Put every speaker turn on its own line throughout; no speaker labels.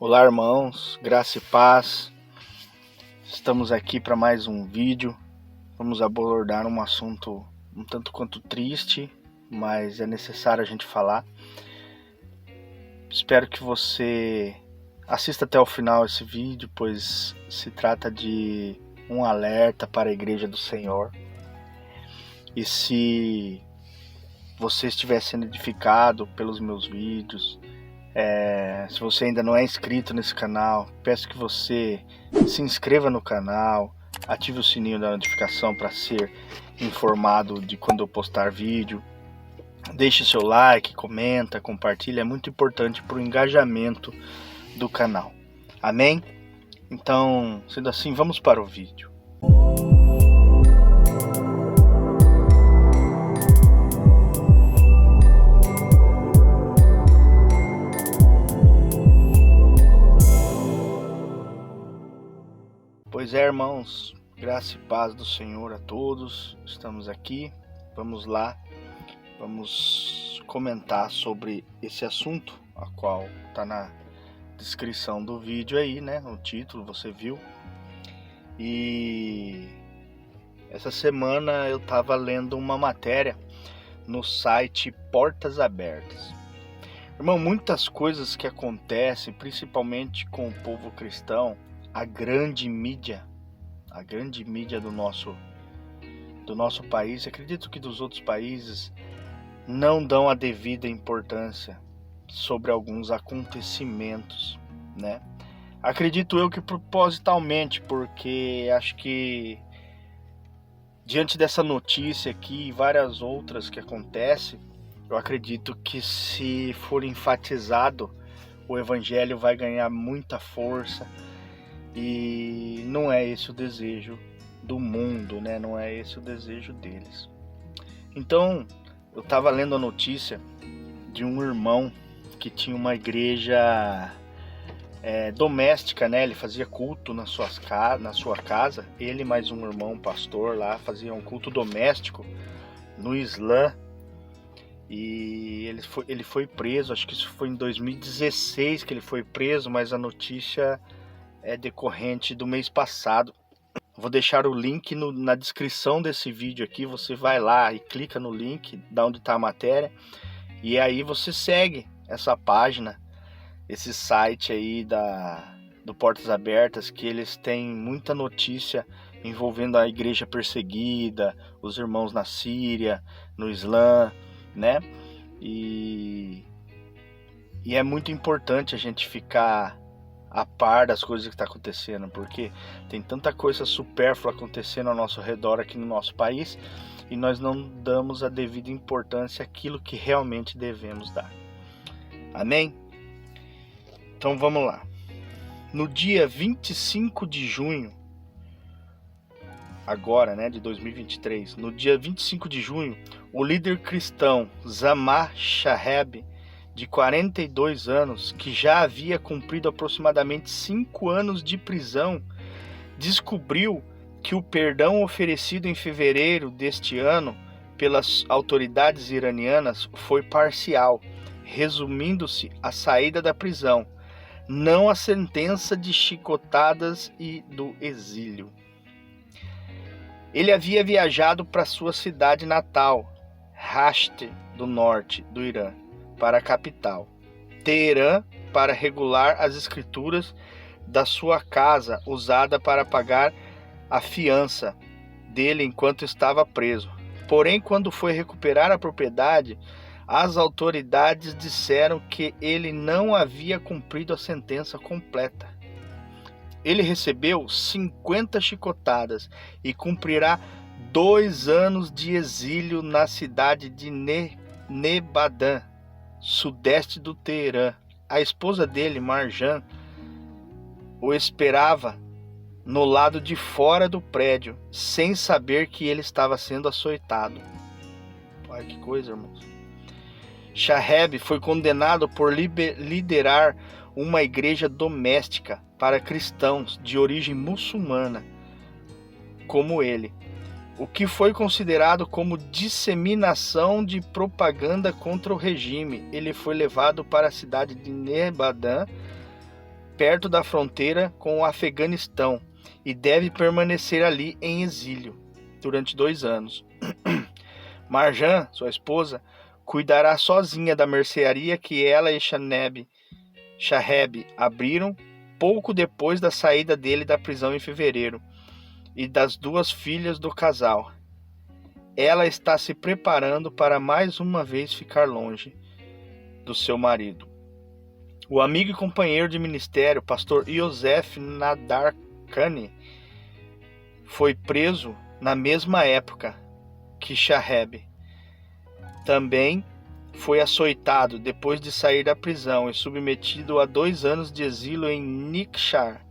Olá, irmãos, graça e paz. Estamos aqui para mais um vídeo. Vamos abordar um assunto um tanto quanto triste, mas é necessário a gente falar. Espero que você assista até o final esse vídeo, pois se trata de um alerta para a Igreja do Senhor. E se você estiver sendo edificado pelos meus vídeos, se você ainda não é inscrito nesse canal, peço que você se inscreva no canal, ative o sininho da notificação para ser informado de quando eu postar vídeo. Deixe seu like, comenta, compartilha, é muito importante para o engajamento do canal. Amém? Então, sendo assim, vamos para o vídeo. Pois é, irmãos, graça e paz do Senhor a todos. Estamos aqui, vamos lá, vamos comentar sobre esse assunto, a qual está na descrição do vídeo aí, né? O título você viu. E essa semana eu estava lendo uma matéria no site Portas Abertas. Irmão, muitas coisas que acontecem, principalmente com o povo cristão, a grande mídia do nosso país, acredito que dos outros países, não dão a devida importância sobre alguns acontecimentos, né? Acredito eu que propositalmente, porque acho que diante dessa notícia aqui e várias outras que acontecem, eu acredito que se for enfatizado, o evangelho vai ganhar muita força. E não é esse o desejo do mundo, né? Não é esse o desejo deles. Então, eu estava lendo a notícia de um irmão que tinha uma igreja doméstica, né? Ele fazia culto na sua casa. Ele mais um irmão pastor lá fazia um culto doméstico no Islã. E ele foi preso, acho que isso foi em 2016 que ele foi preso, mas a notícia é decorrente do mês passado. Vou deixar o link na descrição desse vídeo aqui. Você vai lá e clica no link da onde está a matéria, e aí você segue essa página, esse site aí do Portas Abertas, que eles têm muita notícia envolvendo a igreja perseguida, os irmãos na Síria, no Islã, né? E é muito importante a gente ficar a par das coisas que está acontecendo, porque tem tanta coisa supérflua acontecendo ao nosso redor aqui no nosso país e nós não damos a devida importância àquilo que realmente devemos dar. Amém? Então vamos lá. No dia 25 de junho, agora, né, de 2023, no dia 25 de junho, o líder cristão Zamar Shaheb, de 42 anos, que já havia cumprido aproximadamente 5 anos de prisão, descobriu que o perdão oferecido em fevereiro deste ano pelas autoridades iranianas foi parcial, resumindo-se à saída da prisão, não a sentença de chicotadas e do exílio. Ele havia viajado para sua cidade natal, Rasht, do norte do Irã, para a capital, Teherã, para regular as escrituras da sua casa usada para pagar a fiança dele enquanto estava preso. Porém, quando foi recuperar a propriedade, as autoridades disseram que ele não havia cumprido a sentença completa. Ele recebeu 50 chicotadas e cumprirá 2 anos de exílio na cidade de Nebadan, sudeste do Teherã. A esposa dele, Marjan, o esperava no lado de fora do prédio, sem saber que ele estava sendo açoitado. Olha que coisa, irmãos. Shaheb foi condenado por liderar uma igreja doméstica para cristãos de origem muçulmana, como ele, o que foi considerado como disseminação de propaganda contra o regime. Ele foi levado para a cidade de Nebadan perto da fronteira com o Afeganistão e deve permanecer ali em exílio durante 2 anos. Marjan, sua esposa, cuidará sozinha da mercearia que ela e Shaheb abriram pouco depois da saída dele da prisão em fevereiro, e das 2 filhas do casal. Ela está se preparando para mais uma vez ficar longe do seu marido. O amigo e companheiro de ministério, pastor Yosef Nadarkhani, foi preso na mesma época que Shaheb. Também foi açoitado depois de sair da prisão e submetido a 2 anos de exílio em Nikshar,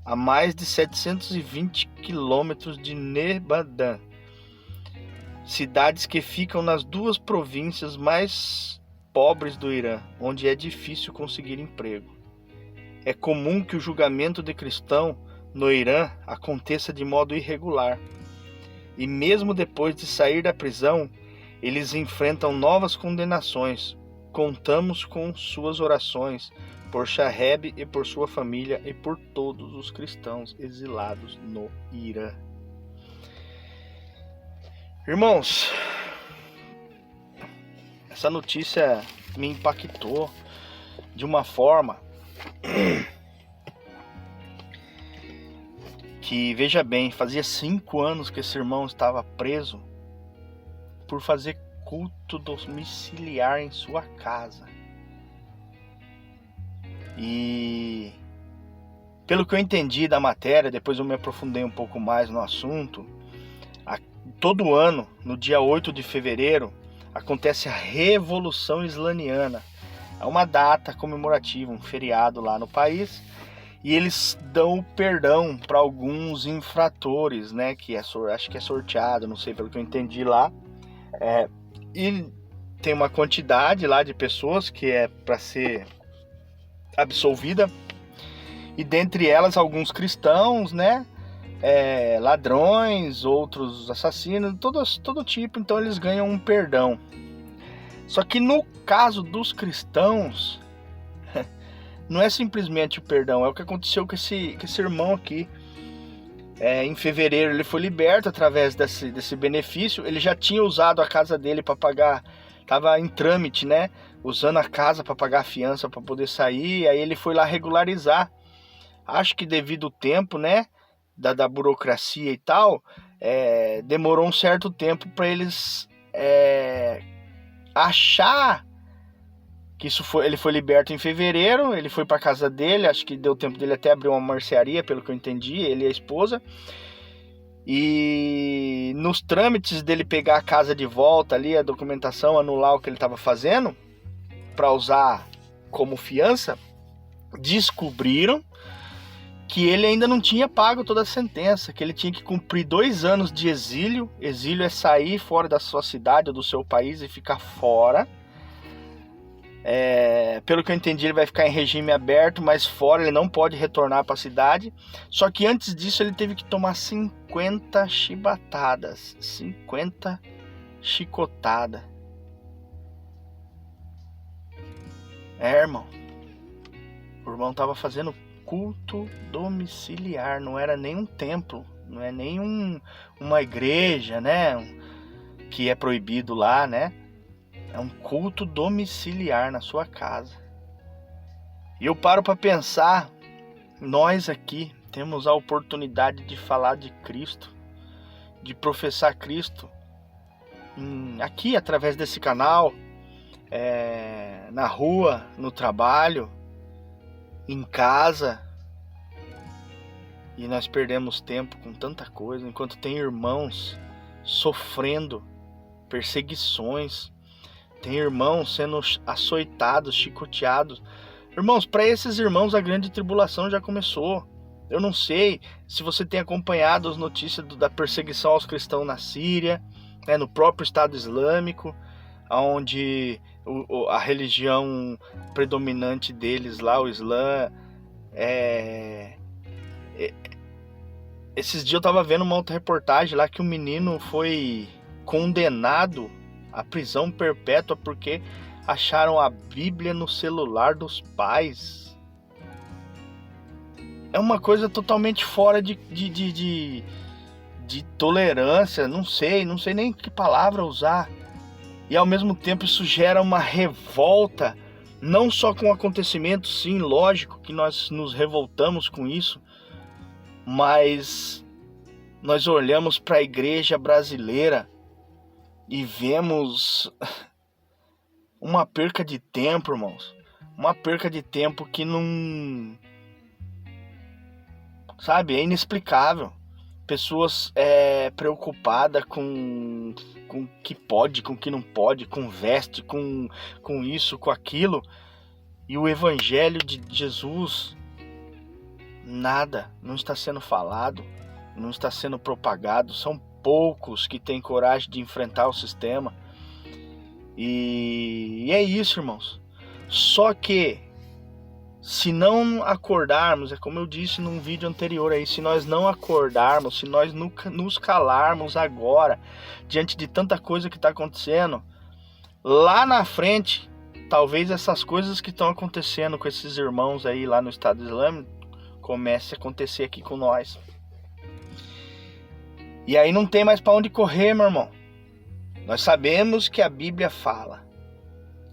a mais de 720 quilômetros de Nebadan, cidades que ficam nas 2 províncias mais pobres do Irã, onde é difícil conseguir emprego. É comum que o julgamento de cristão no Irã aconteça de modo irregular, e mesmo depois de sair da prisão, eles enfrentam novas condenações. Contamos com suas orações por Shaheb e por sua família e por todos os cristãos exilados no Irã. Irmãos, essa notícia me impactou de uma forma que, veja bem, fazia 5 anos que esse irmão estava preso por fazer culto domiciliar em sua casa. E pelo que eu entendi da matéria, depois eu me aprofundei um pouco mais no assunto, todo ano, no dia 8 de fevereiro, acontece a Revolução Islamiana. É uma data comemorativa, um feriado lá no país, e eles dão perdão para alguns infratores, né, que acho que é sorteado, não sei, pelo que eu entendi lá. E tem uma quantidade lá de pessoas que é para ser absolvida, e dentre elas alguns cristãos, né, ladrões, outros assassinos, todo tipo. Então eles ganham um perdão. Só que no caso dos cristãos, não é simplesmente o perdão, é o que aconteceu com esse irmão aqui. Em fevereiro ele foi liberto através desse benefício. Ele já tinha usado a casa dele para pagar, estava em trâmite, né, usando a casa para pagar a fiança para poder sair. Aí ele foi lá regularizar. Acho que devido ao tempo, né, da burocracia e tal, demorou um certo tempo para eles achar que ele foi liberto em fevereiro. Ele foi para casa dele, acho que deu tempo dele até abrir uma mercearia, pelo que eu entendi, ele e a esposa. E nos trâmites dele pegar a casa de volta ali, a documentação, anular o que ele estava fazendo para usar como fiança, descobriram que ele ainda não tinha pago toda a sentença, que ele tinha que cumprir 2 anos de exílio. Exílio é sair fora da sua cidade ou do seu país e ficar fora. Pelo que eu entendi, ele vai ficar em regime aberto, mas fora ele não pode retornar para a cidade. Só que antes disso ele teve que tomar 50 chibatadas, 50 chicotadas. Irmão, o irmão estava fazendo culto domiciliar, não era nem um templo, não é nem uma igreja, né, que é proibido lá, né? É um culto domiciliar na sua casa. E eu paro para pensar, nós aqui temos a oportunidade de falar de Cristo, de professar Cristo, aqui através desse canal, na rua, no trabalho, em casa, e nós perdemos tempo com tanta coisa, enquanto tem irmãos sofrendo perseguições, tem irmãos sendo açoitados, chicoteados. Irmãos, para esses irmãos a grande tribulação já começou. Eu não sei se você tem acompanhado as notícias da perseguição aos cristãos na Síria, no próprio Estado Islâmico, onde a religião predominante deles lá, o Islã, esses dias eu estava vendo uma outra reportagem lá que um menino foi condenado à prisão perpétua porque acharam a Bíblia no celular dos pais. é uma coisa totalmente fora de tolerância, não sei nem que palavra usar. E ao mesmo tempo isso gera uma revolta, não só com o acontecimento, sim, lógico que nós nos revoltamos com isso, mas nós olhamos para a igreja brasileira e vemos uma perca de tempo, irmãos. Uma perca de tempo que não... Sabe, é inexplicável. Pessoas preocupadas com o que pode, com o que não pode, com veste, com isso, com aquilo. E o evangelho de Jesus, nada, não está sendo falado, não está sendo propagado. São poucos que têm coragem de enfrentar o sistema. E é isso, irmãos. Só que se não acordarmos, é como eu disse num vídeo anterior aí, se nós não acordarmos, se nós nos calarmos agora, diante de tanta coisa que está acontecendo, lá na frente, talvez essas coisas que estão acontecendo com esses irmãos aí lá no Estado Islâmico, comece a acontecer aqui com nós. E aí não tem mais para onde correr, meu irmão. Nós sabemos que a Bíblia fala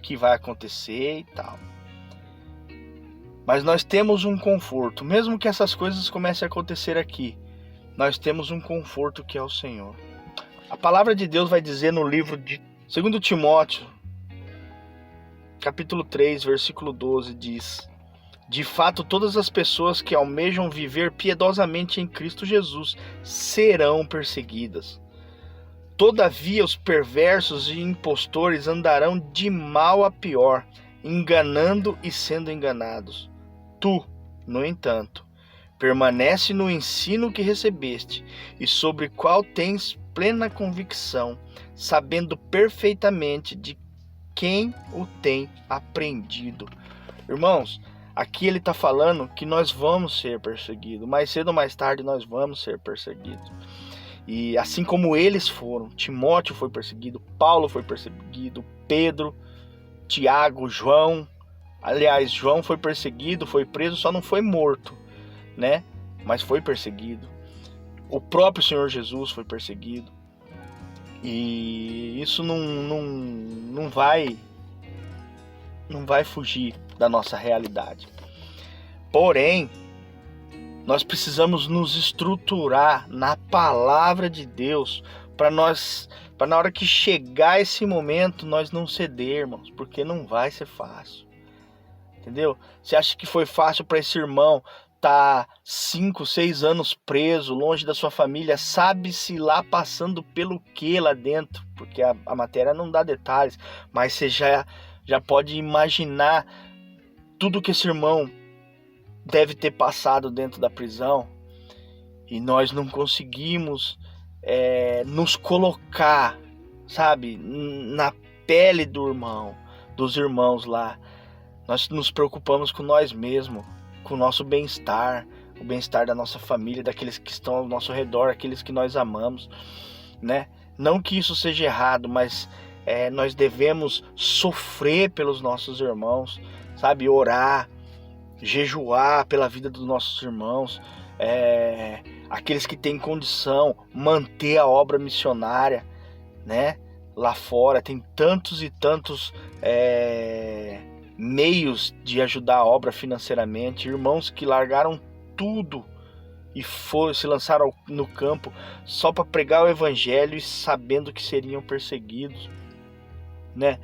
que vai acontecer e tal. Mas nós temos um conforto, mesmo que essas coisas comecem a acontecer aqui, nós temos um conforto que é o Senhor. A palavra de Deus vai dizer no livro de 2 Timóteo, capítulo 3, versículo 12, diz: de fato, todas as pessoas que almejam viver piedosamente em Cristo Jesus serão perseguidas. Todavia, os perversos e impostores andarão de mal a pior, enganando e sendo enganados. Tu, no entanto, permanece no ensino que recebeste e sobre qual tens plena convicção, sabendo perfeitamente de quem o tem aprendido. Irmãos, aqui ele está falando que nós vamos ser perseguidos. Mais cedo ou mais tarde nós vamos ser perseguidos. E assim como eles foram, Timóteo foi perseguido, Paulo foi perseguido, Pedro, Tiago, João. Aliás, João foi perseguido, foi preso, só não foi morto, né? Mas foi perseguido. O próprio Senhor Jesus foi perseguido. E isso não vai fugir da nossa realidade. Porém, nós precisamos nos estruturar na palavra de Deus para na hora que chegar esse momento, nós não cedermos, porque não vai ser fácil. Entendeu? Você acha que foi fácil para esse irmão estar 5, 6 anos preso, longe da sua família, sabe-se lá passando pelo que lá dentro, porque a matéria não dá detalhes, mas você já pode imaginar tudo que esse irmão deve ter passado dentro da prisão, e nós não conseguimos nos colocar, sabe, na pele dos irmãos lá. Nós nos preocupamos com nós mesmos, com o nosso bem-estar, o bem-estar da nossa família, daqueles que estão ao nosso redor, aqueles que nós amamos, né? Não que isso seja errado, mas nós devemos sofrer pelos nossos irmãos, sabe? Orar, jejuar pela vida dos nossos irmãos, aqueles que têm condição, manter a obra missionária, né? Lá fora tem tantos e tantos meios de ajudar a obra financeiramente, irmãos que largaram tudo e se lançaram no campo só para pregar o evangelho e sabendo que seriam perseguidos, né?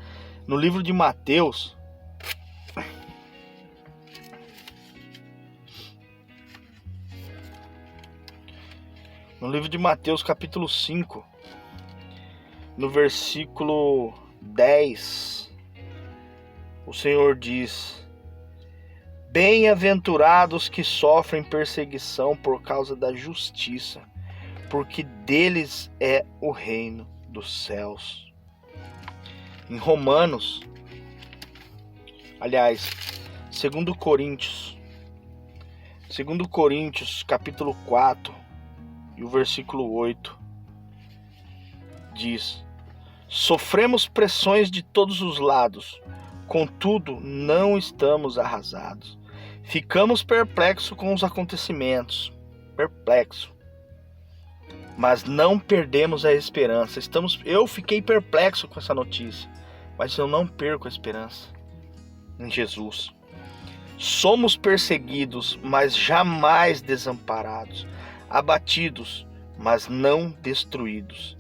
No livro de Mateus, capítulo 5, no versículo 10, o Senhor diz: bem-aventurados que sofrem perseguição por causa da justiça, porque deles é o reino dos céus. Em Romanos, aliás, 2 Coríntios, capítulo 4, e o versículo 8, diz: sofremos pressões de todos os lados, contudo não estamos arrasados. ficamos perplexos com os acontecimentos, mas não perdemos a esperança. Eu fiquei perplexo com essa notícia, mas eu não perco a esperança em Jesus. Somos perseguidos, mas jamais desamparados, abatidos, mas não destruídos,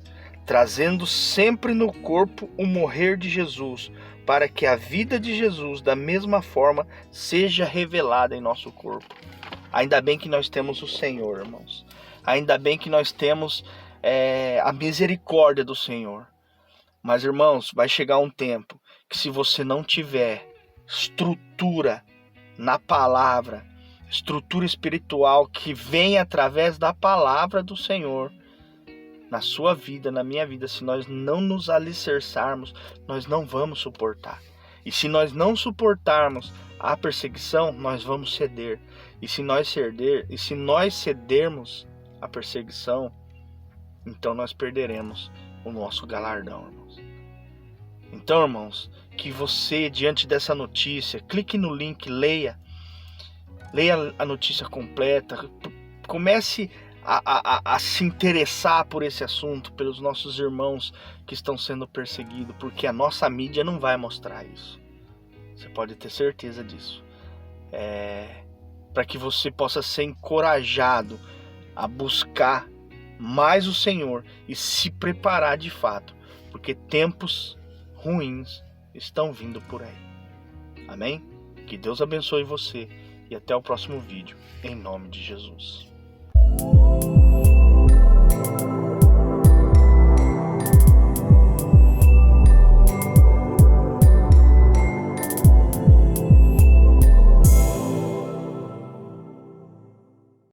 trazendo sempre no corpo o morrer de Jesus, para que a vida de Jesus, da mesma forma, seja revelada em nosso corpo. Ainda bem que nós temos o Senhor, irmãos. Ainda bem que nós temos a misericórdia do Senhor. Mas, irmãos, vai chegar um tempo que, se você não tiver estrutura na palavra, estrutura espiritual que vem através da palavra do Senhor, na sua vida, na minha vida, se nós não nos alicerçarmos, nós não vamos suportar. E se nós não suportarmos a perseguição, nós vamos ceder. E se nós cedermos a perseguição, então nós perderemos o nosso galardão, irmãos. Então, irmãos, que você, diante dessa notícia, clique no link, leia a notícia completa, comece a se interessar por esse assunto, pelos nossos irmãos que estão sendo perseguidos, porque a nossa mídia não vai mostrar isso. Você pode ter certeza disso. Para que você possa ser encorajado a buscar mais o Senhor e se preparar de fato, porque tempos ruins estão vindo por aí. Amém? Que Deus abençoe você e até o próximo vídeo, em nome de Jesus.